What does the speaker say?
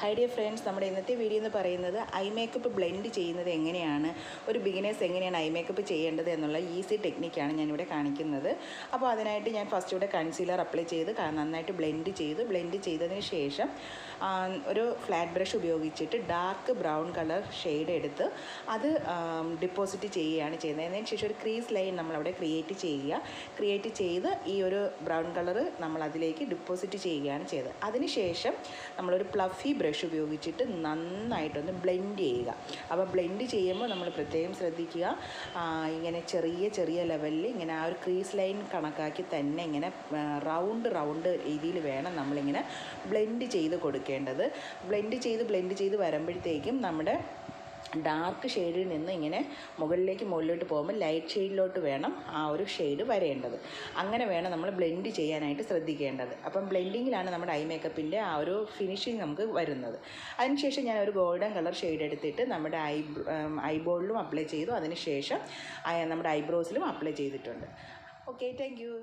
Hi dear friends, നമ്മുടെ ഇന്നത്തെ video എന്ന് പറയുന്നത് ഐ മേക്കപ്പ് ബ്ലെൻഡ് ചെയ്യുന്നത് എങ്ങനെയാണ്, ഒരു ബിഗിനേഴ്സ് എങ്ങനെയാണ് ഐ മേക്കപ്പ് ചെയ്യേണ്ടത് എന്നുള്ള ഈസി ടെക്നിക്കാണ് ഞാനിവിടെ കാണിക്കുന്നത്. അപ്പോൾ അതിനായിട്ട് ഞാൻ ഫസ്റ്റ് ഇവിടെ കൺസീലർ അപ്ലൈ ചെയ്ത് നന്നായിട്ട് ബ്ലെൻഡ് ചെയ്തതിന് ശേഷം ഒരു ഫ്ലാറ്റ് ബ്രഷ് ഉപയോഗിച്ചിട്ട് ഡാർക്ക് ബ്രൗൺ കളർ ഷെയ്ഡ് എടുത്ത് അത് ഡിപ്പോസിറ്റ് ചെയ്യുകയാണ് ചെയ്യുന്നത്. അതിന് ശേഷം ഒരു ക്രീസ് ലൈൻ നമ്മളവിടെ ക്രിയേറ്റ് ചെയ്ത് ഈ ഒരു ബ്രൗൺ കളർ നമ്മൾ അതിലേക്ക് ഡിപ്പോസിറ്റ് ചെയ്യുകയാണ് ചെയ്തത്. അതിനുശേഷം നമ്മളൊരു പ്ലഫി ബ്രഷ് ഉപയോഗിച്ചിട്ട് നന്നായിട്ടൊന്ന് ബ്ലെൻഡ് ചെയ്യുക. അപ്പോൾ ബ്ലെൻഡ് ചെയ്യുമ്പോൾ നമ്മൾ പ്രത്യേകം ശ്രദ്ധിക്കുക, ഇങ്ങനെ ചെറിയ ലെവലിൽ ഇങ്ങനെ ആ ഒരു ക്രീസ് ലൈൻ കണക്കാക്കി തന്നെ ഇങ്ങനെ റൗണ്ട് രീതിയിൽ വേണം നമ്മളിങ്ങനെ ബ്ലെൻഡ് ചെയ്ത് കൊടുക്കേണ്ടത്. ബ്ലെൻഡ് ചെയ്ത് വരുമ്പോഴത്തേക്കും നമ്മുടെ ഡാർക്ക് ഷെയ്ഡിൽ നിന്ന് ഇങ്ങനെ മുകളിലോട്ട് പോകുമ്പോൾ ലൈറ്റ് ഷെയ്ഡിലോട്ട് വേണം ആ ഒരു ഷെയ്ഡ് വരേണ്ടത്. അങ്ങനെ വേണം നമ്മൾ ബ്ലെൻഡ് ചെയ്യാനായിട്ട് ശ്രദ്ധിക്കേണ്ടത്. അപ്പം ബ്ലെൻഡിങ്ങിലാണ് നമ്മുടെ ഐ മേക്കപ്പിൻ്റെ ആ ഒരു ഫിനിഷിങ് നമുക്ക് വരുന്നത്. അതിനുശേഷം ഞാൻ ഒരു ഗോൾഡൻ കളർ ഷെയ്ഡ് എടുത്തിട്ട് നമ്മുടെ ഐബോളിലും അപ്ലൈ ചെയ്തു. അതിനുശേഷം നമ്മുടെ ഐബ്രോസിലും അപ്ലൈ ചെയ്തിട്ടുണ്ട്. Okay, thank you.